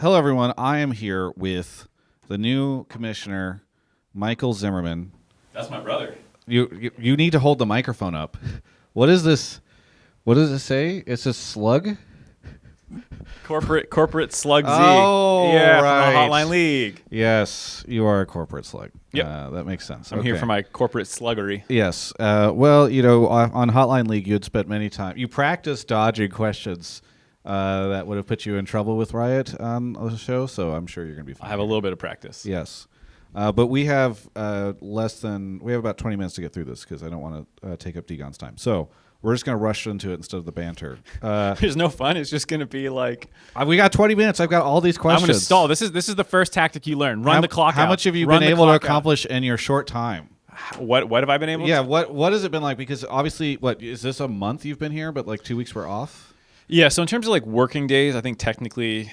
Hello, everyone. I am here with the new commissioner, Michael Zimmerman. That's my brother. You need to hold the microphone up. What is this? What does it say? It's a slug? Corporate slug Z. Oh, yeah, right. from the Hotline League. Yes, you are a corporate slug. Yep. That makes sense. I'm here for my corporate sluggery. Yes. Well, on Hotline League, you had spent many times. You practiced dodging questions that would have put you in trouble with Riot on the show, so I'm sure you're going to be fine. I have a little bit of practice. Yes. But we have about 20 minutes to get through this because I don't want to take up Degon's time. So we're just going to rush into it instead of the banter. There's no fun. It's just going to be like... we got 20 minutes. I've got all these questions. I'm going to stall. This is the first tactic you learn. Run the clock out. How much have you been able to accomplish in your short time? What have I been able to? Yeah, what has it been like? Because obviously, is this a month you've been here, but like 2 weeks were off? Yeah, so in terms of like working days, I think technically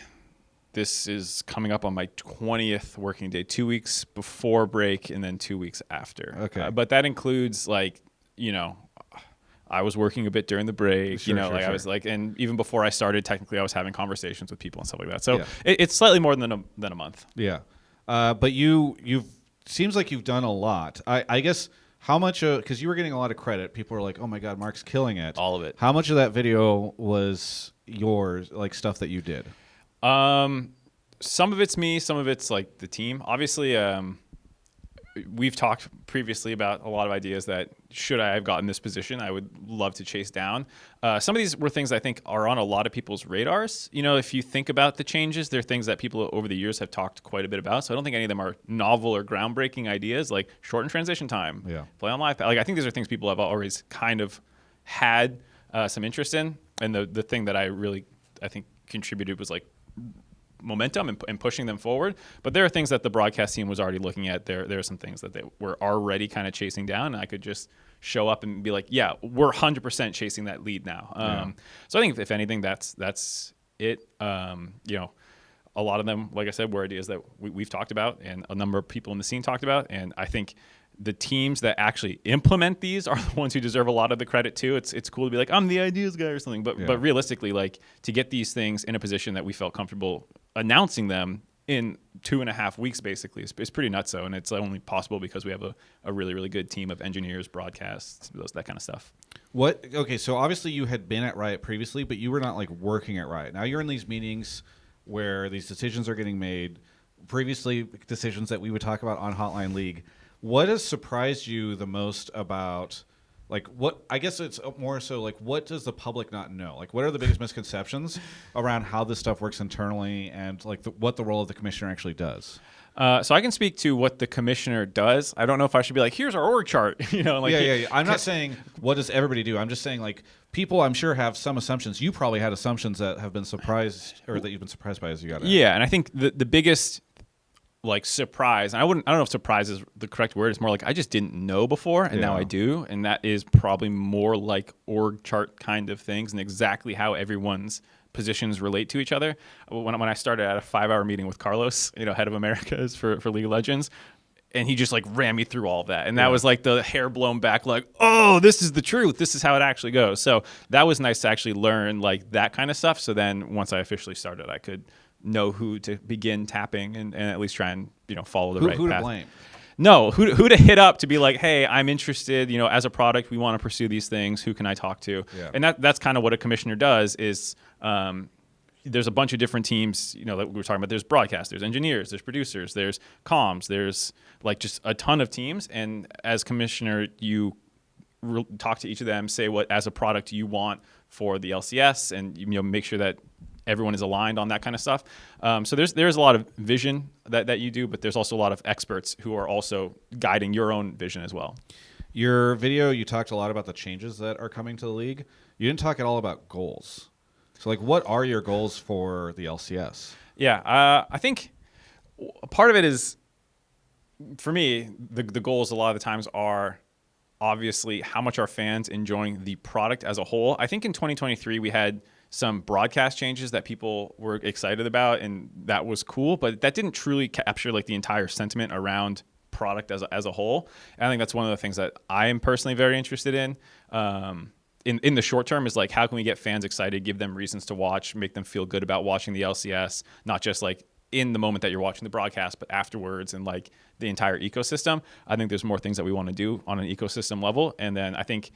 this is coming up on my 20th working day, 2 weeks before break and then 2 weeks after. Okay. But that includes like, I was working a bit during the break, Sure. I was like, and even before I started, technically I was having conversations with people and stuff like that. So it's slightly more than a month. Yeah. But you've seems like you've done a lot. I guess how much, because you were getting a lot of credit. People were like, oh my God, Mark's killing it. All of it. How much of that video was yours, like stuff that you did? Some of it's me, some of it's like the team. Obviously, we've talked previously about a lot of ideas that should I have gotten this position, I would love to chase down. Some of these were things I think are on a lot of people's radars. If you think about the changes, they're things that people over the years have talked quite a bit about. So I don't think any of them are novel or groundbreaking ideas like shorten transition time, play on live. Like I think these are things people have always kind of had some interest in. And the thing that I think contributed was like momentum and pushing them forward. But there are things that the broadcast team was already looking at. There are some things that they were already kind of chasing down, and I could just show up and be like, yeah, we're 100% chasing that lead now. So I think if anything, that's it. A lot of them, like I said, were ideas that we've talked about and a number of people in the scene talked about. And I think the teams that actually implement these are the ones who deserve a lot of the credit too. It's cool to be like, I'm the ideas guy or something. But realistically, like to get these things in a position that we felt comfortable announcing them in 2.5 weeks, basically, is pretty nutso. And it's only possible because we have a really, really good team of engineers, broadcasts, that kind of stuff. Okay, so obviously you had been at Riot previously, but you were not like working at Riot. Now you're in these meetings where these decisions are getting made. Previously, decisions that we would talk about on Hotline League. What has surprised you the most about, like, what, I guess it's more so, like, what does the public not know? Like, what are the biggest misconceptions around how this stuff works internally and, like, what the role of the commissioner actually does? So I can speak to what the commissioner does. I don't know if I should be like, here's our org chart. I'm not saying what does everybody do. I'm just saying, like, people I'm sure have some assumptions. You probably had assumptions that have been surprised or that you've been surprised by as you got in. Yeah, and I think the biggest surprise, and I don't know if surprise is the correct word. It's more like I just didn't know before, and now I do, and that is probably more like org chart kind of things and exactly how everyone's positions relate to each other. When I started at a 5-hour meeting with Carlos, head of Americas for League of Legends, and he just like ran me through all of that, and that was like the hair blown back, like, oh, this is the truth. This is how it actually goes. So that was nice to actually learn like that kind of stuff. So then once I officially started, I could know who to begin tapping and at least try and follow the right path. Who to blame? No, who to hit up to be like, hey, I'm interested. As a product, we want to pursue these things. Who can I talk to? Yeah. And that's kind of what a commissioner does. Is there's a bunch of different teams. That we were talking about. There's broadcast, there's engineers, there's producers, there's comms, there's like just a ton of teams. And as commissioner, you talk to each of them, say what as a product you want for the LCS, and make sure that everyone is aligned on that kind of stuff. So there's a lot of vision that you do, but there's also a lot of experts who are also guiding your own vision as well. Your video, you talked a lot about the changes that are coming to the league. You didn't talk at all about goals. So, like, what are your goals for the LCS? Yeah, I think part of it is, for me, the goals a lot of the times are obviously how much are fans enjoying the product as a whole. I think in 2023 we had some broadcast changes that people were excited about, and that was cool, but that didn't truly capture like the entire sentiment around product as a whole. And I think that's one of the things that I am personally very interested in. in the short term is like, how can we get fans excited, give them reasons to watch, make them feel good about watching the LCS, not just like in the moment that you're watching the broadcast, but afterwards and like the entire ecosystem. I think there's more things that we want to do on an ecosystem level. And then I think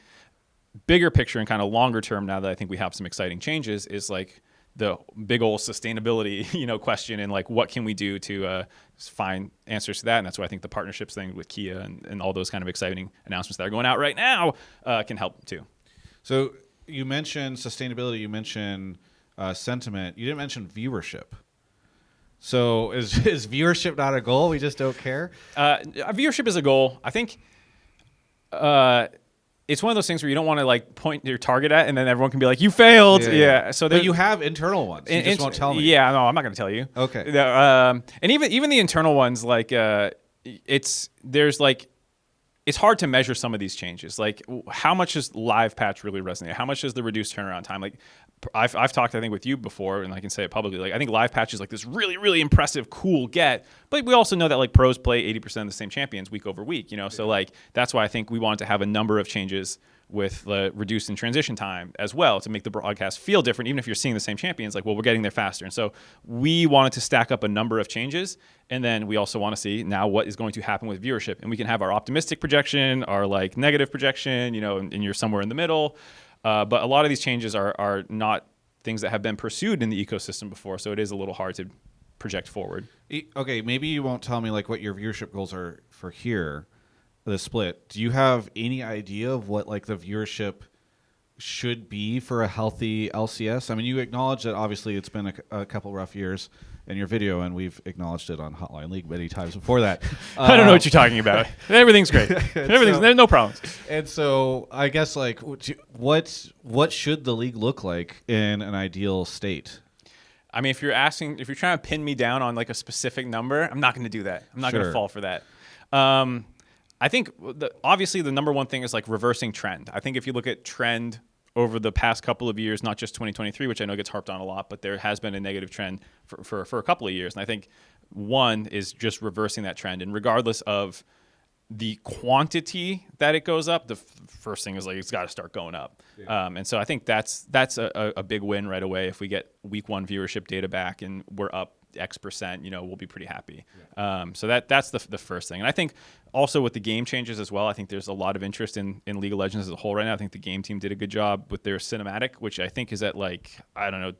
bigger picture and kind of longer term, now that I think we have some exciting changes, is like the big old sustainability, question, and like what can we do to find answers to that. And that's why I think the partnerships thing with Kia and all those kind of exciting announcements that are going out right now can help too. So you mentioned sustainability, you mentioned sentiment, you didn't mention viewership. So is viewership not a goal? We just don't care? Viewership is a goal. I think it's one of those things where you don't want to like point your target at and then everyone can be like, you failed. Yeah. So but you have internal ones. You just won't tell me. Yeah, no, I'm not going to tell you. Okay. And even the internal ones, like it's hard to measure some of these changes. Like, how much does live patch really resonate? How much does the reduced turnaround time? Like, I've talked, I think, with you before, and I can say it publicly. Like, I think live patch is like this really, really impressive, cool get. But we also know that like pros play 80% of the same champions week over week. So like that's why I think we wanted to have a number of changes with the reduced in transition time as well to make the broadcast feel different, even if you're seeing the same champions. Like, well, we're getting there faster, and so we wanted to stack up a number of changes, and then we also want to see now what is going to happen with viewership, and we can have our optimistic projection, our like negative projection, and you're somewhere in the middle. But a lot of these changes are not things that have been pursued in the ecosystem before, so it is a little hard to project forward. Okay, maybe you won't tell me like what your viewership goals are for here. The split. Do you have any idea of what like the viewership should be for a healthy LCS? I mean, you acknowledge that obviously it's been a couple rough years in your video, and we've acknowledged it on Hotline League many times before that. I don't know what you're talking about. Everything's great. There's no problems. And so I guess like what should the league look like in an ideal state? I mean, if you're trying to pin me down on like a specific number, I'm not going to do that. I'm not going to fall for that. I think obviously the number one thing is like reversing trend. I think if you look at trend over the past couple of years, not just 2023, which I know gets harped on a lot, but there has been a negative trend for a couple of years. And I think one is just reversing that trend. And regardless of the quantity that it goes up, the first thing is like it's got to start going up. Yeah. And so I think that's a big win right away. If we get week one viewership data back and we're up X%, we'll be pretty happy. Yeah. So that's the first thing. And I think also with the game changes as well, I think there's a lot of interest in League of Legends as a whole right now. I think the game team did a good job with their cinematic, which I think is at like, I don't know,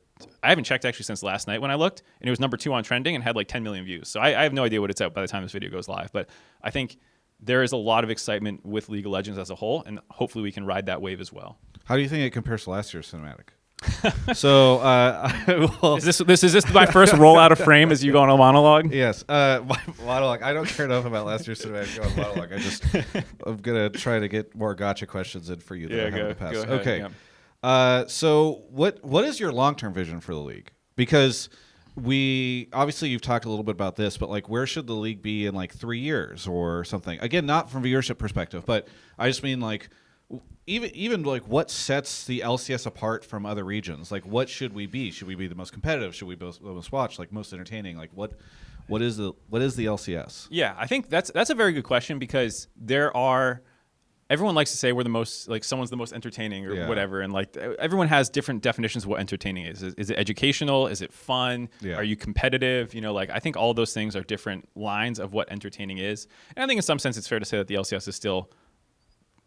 I haven't checked actually since last night when I looked, and it was number 2 on trending and had like 10 million views. So I have no idea what it's at by the time this video goes live. But I think there is a lot of excitement with League of Legends as a whole, and hopefully we can ride that wave as well. How do you think it compares to last year's cinematic? So, well, is this my first rollout of frame as you go on a monologue? Yes, my monologue. I don't care enough about last year's cinematic go on monologue. I'm gonna try to get more gotcha questions in for you than I have in the past. Ahead, okay. Yeah. So what is your long-term vision for the league? Because we obviously you've talked a little bit about this, but like where should the league be in like 3 years or something? Again, not from viewership perspective, but I just mean like. Even like what sets the LCS apart from other regions? Like what should we be? Should we be the most competitive? Should we be the most watched? Like most entertaining? Like what is the LCS? Yeah, I think that's a very good question because everyone likes to say we're the most like someone's the most entertaining or whatever, and like everyone has different definitions of what entertaining is. Is it educational? Is it fun? Yeah. Are you competitive? Like I think all those things are different lines of what entertaining is. And I think in some sense it's fair to say that the LCS is still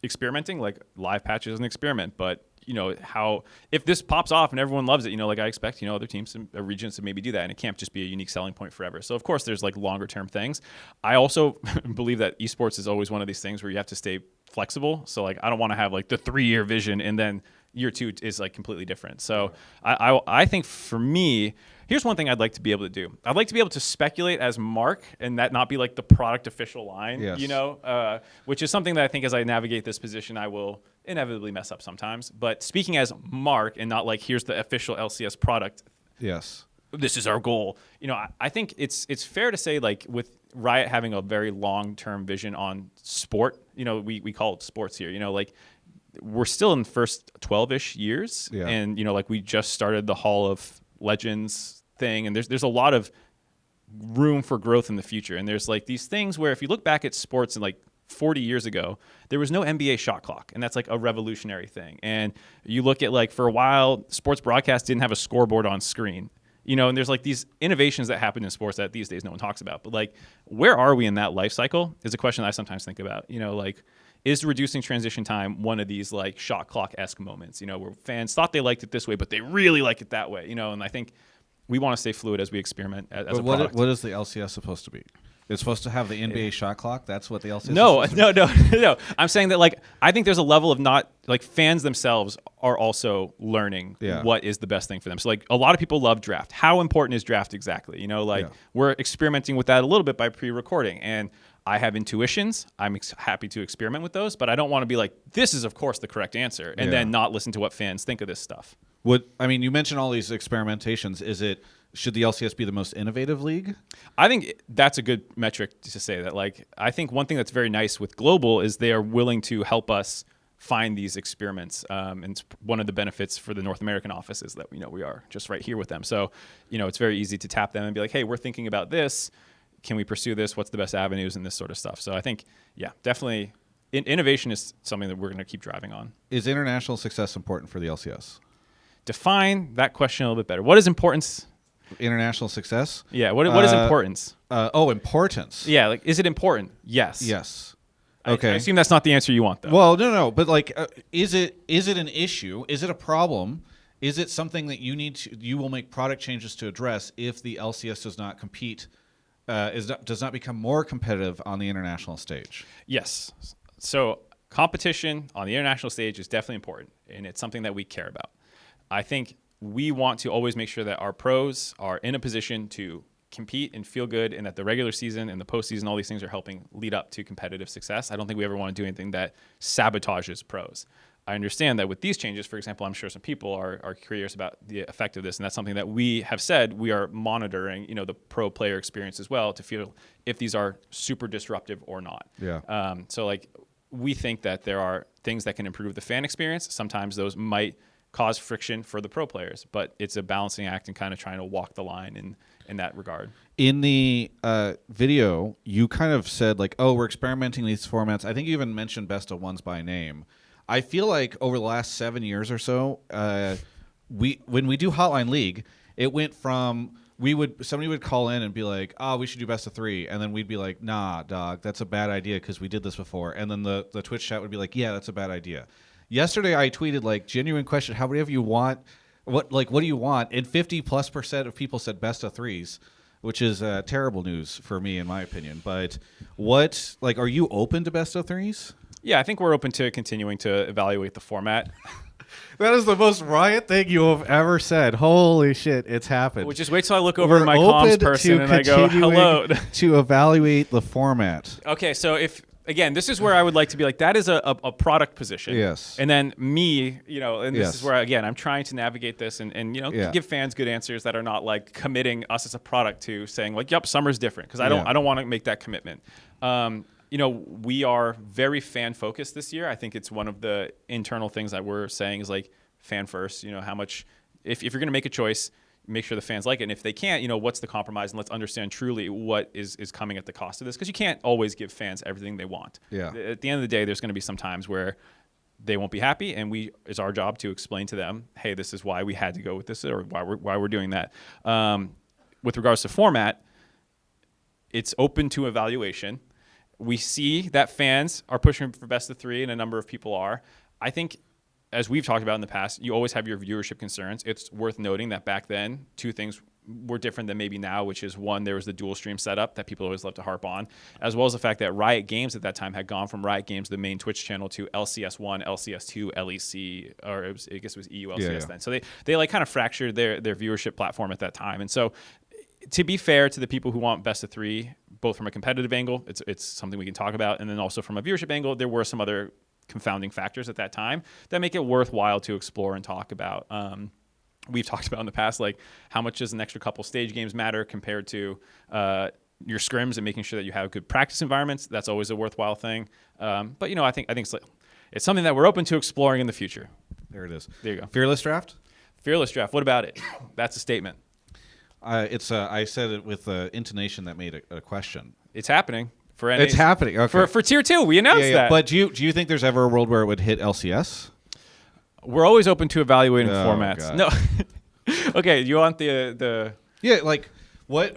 experimenting. Like live patch is an experiment, but if this pops off and everyone loves it, like I expect other teams and regions to maybe do that, and it can't just be a unique selling point forever. So of course there's like longer term things. I also believe that esports is always one of these things where you have to stay flexible. So like I don't want to have like the 3-year vision and then year 2 is like completely different. So I think for me, here's one thing I'd like to be able to do. I'd like to be able to speculate as Mark and that not be like the product official line, which is something that I think as I navigate this position, I will inevitably mess up sometimes. But speaking as Mark and not like, here's the official LCS product. Yes. This is our goal. I think it's fair to say like with Riot having a very long-term vision on sport, we call it sports here, like we're still in the first 12-ish years. Yeah. And, like we just started the Hall of Legends thing, and there's a lot of room for growth in the future. And there's like these things where if you look back at sports in like 40 years ago, there was no NBA shot clock, and that's like a revolutionary thing. And you look at like for a while, sports broadcast didn't have a scoreboard on screen. And there's like these innovations that happen in sports that these days no one talks about. But like, where are we in that life cycle is a question that I sometimes think about. Like, is reducing transition time one of these like shot clock-esque moments, where fans thought they liked it this way, but they really like it that way, and I think we want to stay fluid as we experiment as a product. What is the LCS supposed to be? It's supposed to have the NBA shot clock. That's what the LCS. No. I'm saying that like I think there's a level of not like fans themselves are also learning what is the best thing for them. So like a lot of people love draft. How important is draft exactly? We're experimenting with that a little bit by pre-recording, and I have intuitions. I'm happy to experiment with those, but I don't want to be like, this is of course the correct answer, and then not listen to what fans think of this stuff. You mentioned all these experimentations. Should the LCS be the most innovative league? I think that's a good metric to say that. Like, I think one thing that's very nice with Global is they are willing to help us find these experiments. And it's one of the benefits for the North American office is that, we are just right here with them. So, it's very easy to tap them and be like, hey, we're thinking about this. Can we pursue this? What's the best avenues and this sort of stuff? So I think, definitely innovation is something that we're going to keep driving on. Is international success important for the LCS? Define that question a little bit better. What is importance? International success? Yeah. What is importance? Importance. Yeah. Like, is it important? Yes. Yes. Okay. I assume that's not the answer you want, though. Well, no. But like, is it an issue? Is it a problem? Is it something that you will make product changes to address if the LCS does not compete, does not become more competitive on the international stage? Yes. So competition on the international stage is definitely important, and it's something that we care about. I think we want to always make sure that our pros are in a position to compete and feel good, and that the regular season and the postseason, all these things are helping lead up to competitive success. I don't think we ever want to do anything that sabotages pros. I understand that with these changes, for example, I'm sure some people are curious about the effect of this, and that's something that we have said we are monitoring, the pro player experience as well to feel if these are super disruptive or not. Yeah. So like we think that there are things that can improve the fan experience. Sometimes those might cause friction for the pro players, but it's a balancing act and kind of trying to walk the line in that regard. In the video, you kind of said like, oh, we're experimenting these formats. I think you even mentioned best of ones by name. I feel like over the last 7 years or so, when we do Hotline League, it went from somebody would call in and be like, oh, we should do best of 3, and then we'd be like, nah, dog, that's a bad idea because we did this before, and then the Twitch chat would be like, yeah, that's a bad idea. Yesterday, I tweeted like, genuine question, how many of you want what do you want? And 50+% of people said best of 3s, which is terrible news for me, in my opinion. But are you open to best of 3s? Yeah, I think we're open to continuing to evaluate the format. That is the most Riot thing you have ever said. Holy shit, it's happened. Well, just wait till I look over to my comms person and I go, hello. To evaluate the format. Okay, so again, this is where I would like to be like, that is a product position. Yes. And then me, and this is where, again, I'm trying to navigate this and give fans good answers that are not like committing us as a product to saying like, yep, summer's different. Because I don't want to make that commitment. We are very fan focused this year. I think it's one of the internal things that we're saying is like fan first, how much, if you're going to make a choice, make sure the fans like it. And if they can't, what's the compromise? And let's understand truly what is coming at the cost of this. Because you can't always give fans everything they want. Yeah. At the end of the day, there's going to be some times where they won't be happy. And it's our job to explain to them, hey, this is why we had to go with this or why we're doing that. With regards to format, it's open to evaluation. We see that fans are pushing for best of 3 and a number of people are. I think, as we've talked about in the past, you always have your viewership concerns. It's worth noting that back then, 2 things were different than maybe now, which is one, there was the dual stream setup that people always love to harp on, as well as the fact that Riot Games at that time had gone from Riot Games, the main Twitch channel, to LCS1, LCS2, LEC, or I guess it was EU LCS then. So they like kind of fractured their viewership platform at that time. And so to be fair to the people who want best of 3, both from a competitive angle, it's something we can talk about, and then also from a viewership angle, there were some other confounding factors at that time that make it worthwhile to explore and talk about. We've talked about in the past, like how much does an extra couple stage games matter compared to your scrims and making sure that you have good practice environments. That's always a worthwhile thing. But I think it's something that we're open to exploring in the future. There it is. There you go. Fearless draft. Fearless draft. What about it? That's a statement. I said it with an intonation that made a question. It's happening. for It's happening. Okay. For tier 2. We announced that. But do you think there's ever a world where it would hit LCS? We're always open to evaluating formats. God. No. Okay, you want the Yeah, like what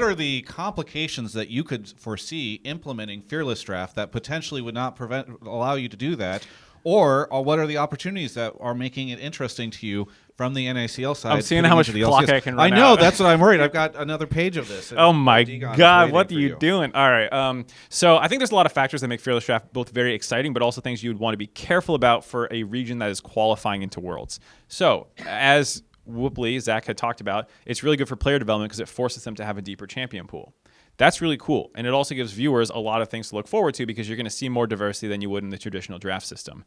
are the complications that you could foresee implementing Fearless Draft that potentially would not allow you to do that? Or what are the opportunities that are making it interesting to you from the NACL side? I'm seeing how much clock I can run I know, out. that's what I'm worried. I've got another page of this. Oh my God, what are you you doing? All right. So I think there's a lot of factors that make Fearless Draft both very exciting, but also things you would want to be careful about for a region that is qualifying into Worlds. So as Whoopley, Zach had talked about, it's really good for player development because it forces them to have a deeper champion pool. That's really cool. And it also gives viewers a lot of things to look forward to because you're going to see more diversity than you would in the traditional draft system.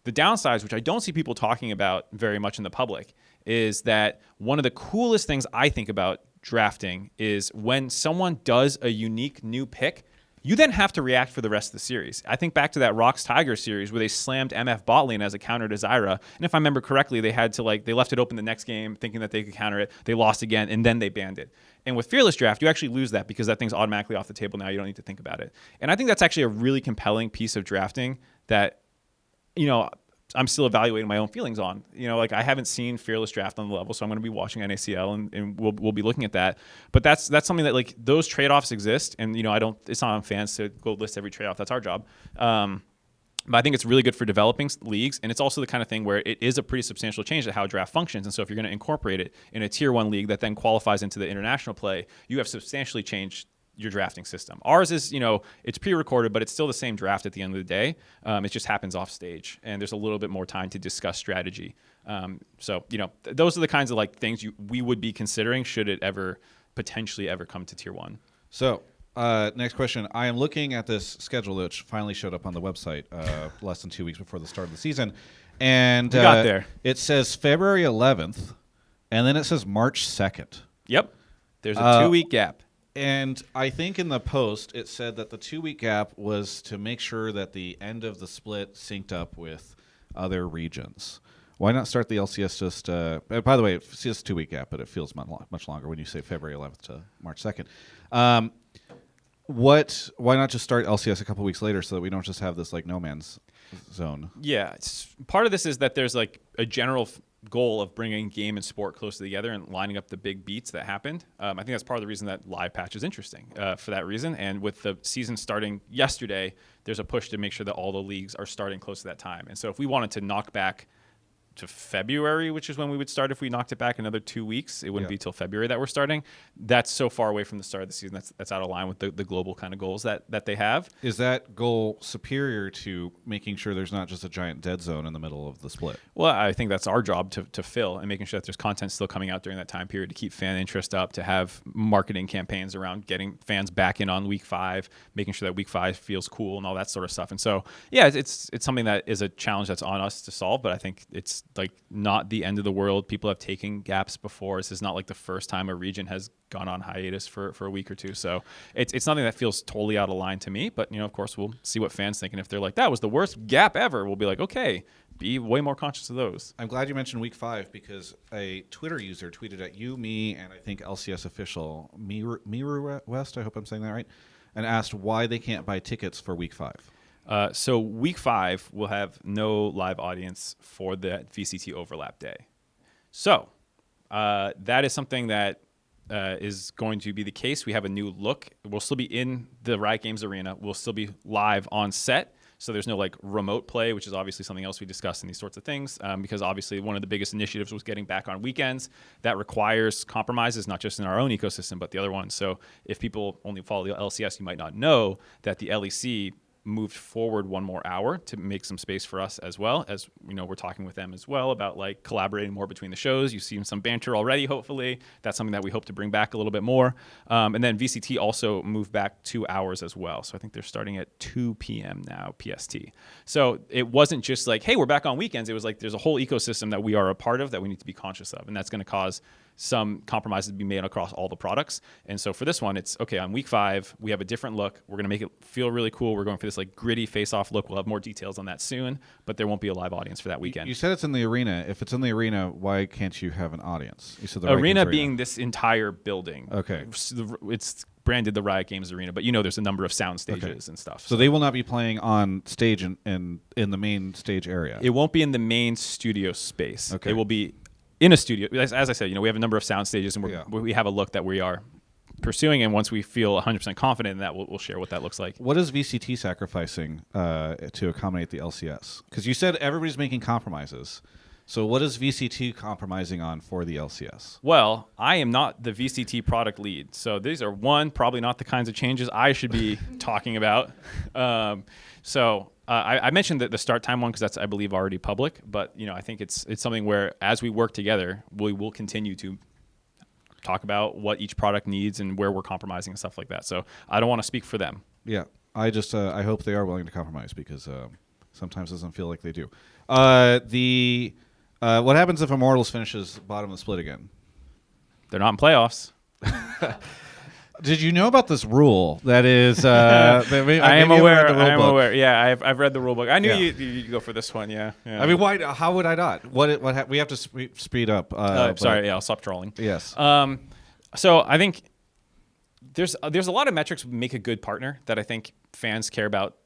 The downsides, which I don't see people talking about very much in the public, is that one of the coolest things I think about drafting is when someone does a unique new pick, you then have to react for the rest of the series. I think back to that Rocks Tigers series where they slammed MF bot lane as a counter to Zyra. And if I remember correctly, they had to they left it open the next game thinking that they could counter it. They lost again, and then they banned it. And with Fearless Draft, you actually lose that because that thing's automatically off the table now. You don't need to think about it. And I think that's actually a really compelling piece of drafting that, I'm still evaluating my own feelings on. I haven't seen Fearless Draft on the level, so I'm going to be watching NACL and we'll be looking at that. But that's something that those trade-offs exist, and it's not on fans to go list every trade-off. That's our job. But I think it's really good for developing leagues, and it's also the kind of thing where it is a pretty substantial change to how draft functions. And so if you're going to incorporate it in a tier 1 league that then qualifies into the international play, you have substantially changed your drafting system. Ours is, it's pre-recorded, but it's still the same draft at the end of the day. It just happens off stage, and there's a little bit more time to discuss strategy. Those are the kinds of things we would be considering should it potentially ever come to tier 1. So next question. I am looking at this schedule which finally showed up on the website less than 2 weeks before the start of the season. And we got there. It says February 11th, and then it says March 2nd. Yep. There's a 2-week gap. And I think in the post, it said that the 2-week gap was to make sure that the end of the split synced up with other regions. Why not start the LCS just... by the way, it's just a 2-week gap, but it feels much longer when you say February 11th to March 2nd. Why not just start LCS a couple weeks later so that we don't just have this no man's zone? Yeah. Part of this is that there's a general goal of bringing game and sport closer together and lining up the big beats that happened. I think that's part of the reason that live patch is interesting for that reason. And with the season starting yesterday, there's a push to make sure that all the leagues are starting close to that time. And so if we wanted to knock back to February, which is when we would start if we knocked it back another 2 weeks, it wouldn't be till February that we're starting. That's so far away from the start of the season. That's out of line with the global kind of goals that they have. Is that goal superior to making sure there's not just a giant dead zone in the middle of the split? Well, I think that's our job to fill and making sure that there's content still coming out during that time period to keep fan interest up, to have marketing campaigns around getting fans back in on week 5, making sure that week 5 feels cool and all that sort of stuff. And so, yeah, it's something that is a challenge that's on us to solve, but I think it's not the end of the world. People have taken gaps before. This is not the first time a region has gone on hiatus for a week or two. So it's something that feels totally out of line to me. But of course, we'll see what fans think. And if they're like, that was the worst gap ever, we'll be like, okay, be way more conscious of those. I'm glad you mentioned week 5 because a Twitter user tweeted at you, me, and I think LCS official Miru West, I hope I'm saying that right, and asked why they can't buy tickets for week 5. So week 5 will have no live audience for the VCT overlap day. So that is something that is going to be the case. We have a new look. We'll still be in the Riot Games arena. We'll still be live on set. So there's no remote play, which is obviously something else we discussed in these sorts of things, because obviously one of the biggest initiatives was getting back on weekends. That requires compromises, not just in our own ecosystem, but the other ones. So if people only follow the LCS, you might not know that the LEC moved forward 1 more hour to make some space for us, as well as we're talking with them as well about collaborating more between the shows. You've seen some banter already. Hopefully that's something that we hope to bring back a little bit more. And then VCT also moved back 2 hours as well. So I think they're starting at 2 p.m. now PST. So it wasn't just hey, we're back on weekends. It was there's a whole ecosystem that we are a part of that we need to be conscious of, and that's going to cause some compromises to be made across all the products. And so for this one, it's okay, on week 5, we have a different look. We're going to make it feel really cool. We're going for this gritty face-off look. We'll have more details on that soon, but there won't be a live audience for that weekend. You said it's in the arena. If it's in the arena, why can't you have an audience? You said the arena being this entire building. Okay. It's branded the Riot Games Arena, but there's a number of sound stages and stuff. So they will not be playing on stage in the main stage area. It won't be in the main studio space. Okay. It will be in a studio. As I said, we have a number of sound stages, and we have a look that we are pursuing. And once we feel 100% confident in that, we'll share what that looks like. What is VCT sacrificing to accommodate the LCS? Because you said everybody's making compromises. So what is VCT compromising on for the LCS? Well, I am not the VCT product lead. So these are, probably not the kinds of changes I should be talking about. I mentioned the start time one because that's, I believe, already public. But, I think it's something where as we work together, we will continue to talk about what each product needs and where we're compromising and stuff like that. So I don't want to speak for them. Yeah, I just I hope they are willing to compromise because sometimes it doesn't feel like they do. What happens if Immortals finishes bottom of the split again? They're not in playoffs. Did you know about this rule? That is, I am aware. I am book. aware. Yeah, I've read the rule book. I knew you'd go for this one. Yeah. I mean, why? How would I not? We have to speed up. Sorry. I'll stop trolling. Yes. So I think there's a lot of metrics make a good partner that I think fans care about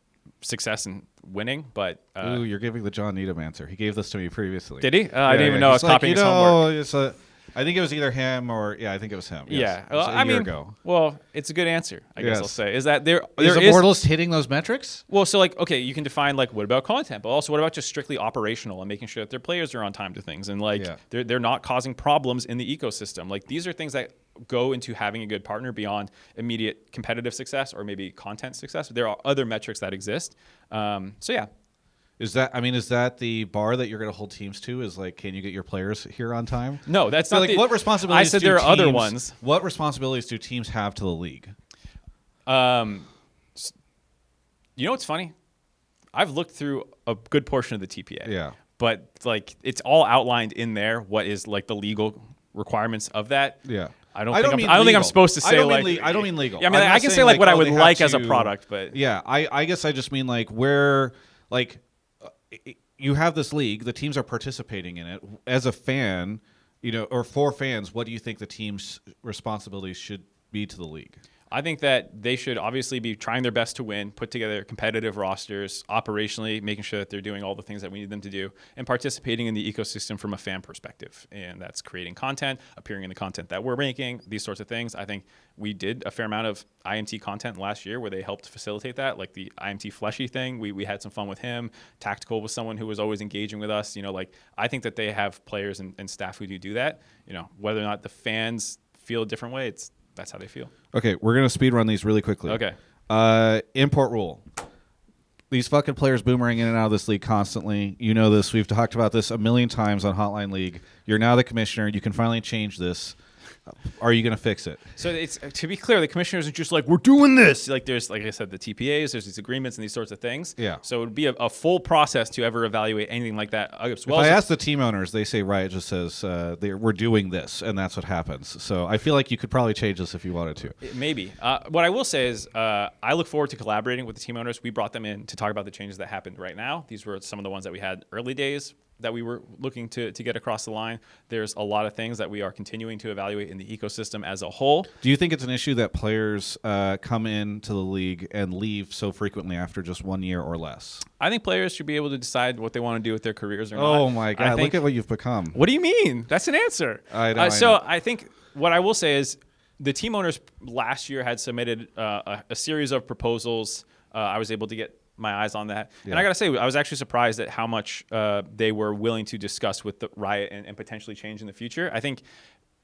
success and winning. But ooh, you're giving the John Needham answer. He gave this to me previously. Did he? I didn't even know I was copying his homework. I think it was either him or I think it was him. Yes. Yeah, well, a year ago. Well, it's a good answer. I guess I'll say is that there is Immortals hitting those metrics? Well, so okay, you can define what about content, but also what about just strictly operational and making sure that their players are on time to things and they're not causing problems in the ecosystem. These are things that go into having a good partner beyond immediate competitive success or maybe content success. There are other metrics that exist. So yeah. Is that the bar that you're going to hold teams to? Is can you get your players here on time? No, that's not. What responsibilities? I said there are other ones. What responsibilities do teams have to the league? What's funny? I've looked through a good portion of the TPA. Yeah. But it's all outlined in there. What is the legal requirements of that? Yeah. I don't think I'm supposed to say I don't mean legal. Yeah, I can say what I would like as a product, but yeah, I guess I just mean where you have this league, the teams are participating in it. As a fan, or for fans, what do you think the team's responsibilities should be to the league? I think that they should obviously be trying their best to win, put together competitive rosters, operationally making sure that they're doing all the things that we need them to do, and participating in the ecosystem from a fan perspective. And that's creating content, appearing in the content that we're making, these sorts of things. I think we did a fair amount of IMT content last year where they helped facilitate that, like the IMT Fleshy thing. We had some fun with him. Tactical was someone who was always engaging with us. I think that they have players and staff who do that. Whether or not the fans feel a different way, that's how they feel. Okay, we're going to speed run these really quickly. Okay. Import rule. These fucking players boomerang in and out of this league constantly. You know this. We've talked about this a million times on Hotline League. You're now the commissioner. You can finally change this. Are you going to fix it? So it's to be clear, the commissioner isn't just we're doing this. There's, like I said, the TPAs, there's these agreements and these sorts of things. Yeah. So it would be a full process to ever evaluate anything like that. If I ask the team owners, they say Riot just says we're doing this, and that's what happens. So I feel like you could probably change this if you wanted to. Maybe. What I will say is I look forward to collaborating with the team owners. We brought them in to talk about the changes that happened right now. These were some of the ones that we had early days that we were looking to get across the line. There's a lot of things that we are continuing to evaluate in the ecosystem as a whole. Do you think it's an issue that players come into the league and leave so frequently after just 1 year or less? I think players should be able to decide what they want to do with their careers or not. Oh my God, look at what you've become. What do you mean? That's an answer. I know. I think what I will say is the team owners last year had submitted a series of proposals. I was able to get my eyes on that. Yeah. And I got to say, I was actually surprised at how much they were willing to discuss with the Riot and potentially change in the future. I think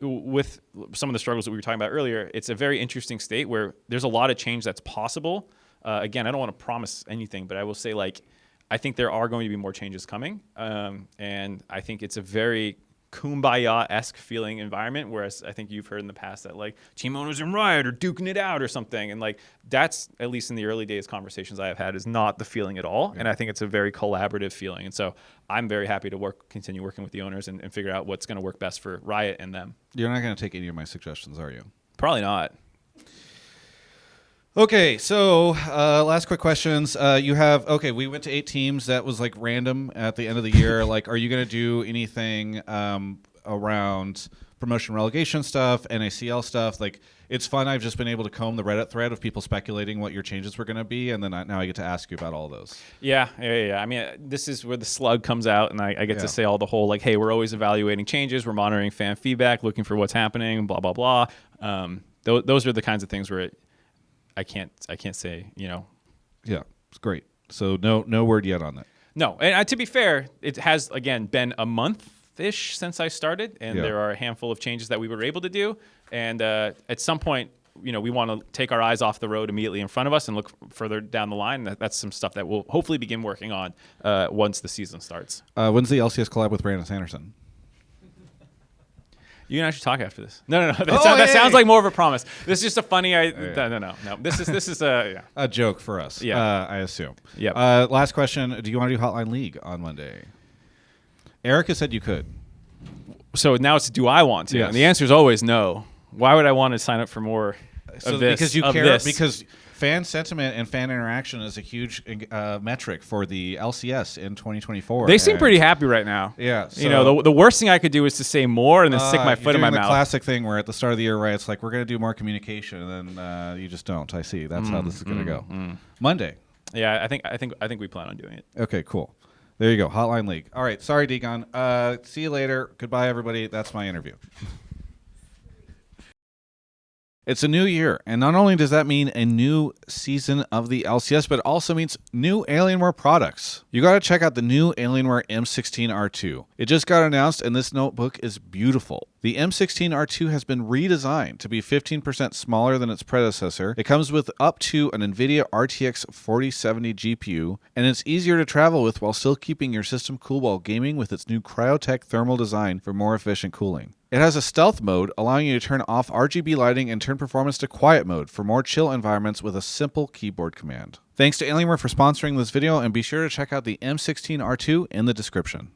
with some of the struggles that we were talking about earlier, it's a very interesting state where there's a lot of change that's possible. Again, I don't want to promise anything, but I will say I think there are going to be more changes coming. And I think it's a very Kumbaya-esque feeling environment, whereas I think you've heard in the past that team owners in Riot are duking it out or something, and that's, at least in the early days conversations I have had, is not the feeling at all. Yeah. And I think it's a very collaborative feeling, and so I'm very happy to continue working with the owners and figure out what's going to work best for Riot and them. You're not going to take any of my suggestions, are you? Probably not. Okay, so last quick questions. We went to 8 teams. That was random at the end of the year. Are you going to do anything around promotion relegation stuff, NACL stuff. Like, it's fun. I've just been able to comb the Reddit thread of people speculating what your changes were going to be, and then now I get to ask you about all of those. Yeah. I mean, this is where the slug comes out, and I get Yeah. to say all the whole, like, hey, we're always evaluating changes. We're monitoring fan feedback, looking for what's happening, blah, blah, blah. Those are the kinds of things where I can't say, Yeah, it's great. So no word yet on that. No. And to be fair, it has, again, been a month-ish since I started, and there are a handful of changes that we were able to do. And at some point, we want to take our eyes off the road immediately in front of us and look further down the line. That's some stuff that we'll hopefully begin working on once the season starts. When's the LCS collab with Brandon Sanderson? You and I should talk after this. No. That sounds like more of a promise. This is just a funny. No. This is A joke for us. Yeah. I assume. Yep. Last question. Do you want to do Hotline League on Monday? Erica said you could. So now it's, do I want to? Yes. And the answer is always no. Why would I want to sign up for more of this? Because you of care. this? Because fan sentiment and fan interaction is a huge metric for the LCS in 2024. They seem pretty happy right now. Yeah. The worst thing I could do is to say more and then stick my foot in my the mouth. Classic thing where at the start of the year, right? It's like, we're going to do more communication, and then you just don't. I see. That's how this is going to go. Monday. Yeah, I think we plan on doing it. Okay, cool. There you go. Hotline League. All right. Sorry, Deacon. See you later. Goodbye, everybody. That's my interview. It's a new year, and not only does that mean a new season of the LCS, but it also means new Alienware products. You got to check out the new Alienware M16R2. It just got announced, and this notebook is beautiful. The M16R2 has been redesigned to be 15% smaller than its predecessor. It comes with up to an NVIDIA RTX 4070 GPU, and it's easier to travel with while still keeping your system cool while gaming with its new Cryotech thermal design for more efficient cooling. It has a stealth mode, allowing you to turn off RGB lighting and turn performance to quiet mode for more chill environments with a simple keyboard command. Thanks to Alienware for sponsoring this video, and be sure to check out the M16R2 in the description.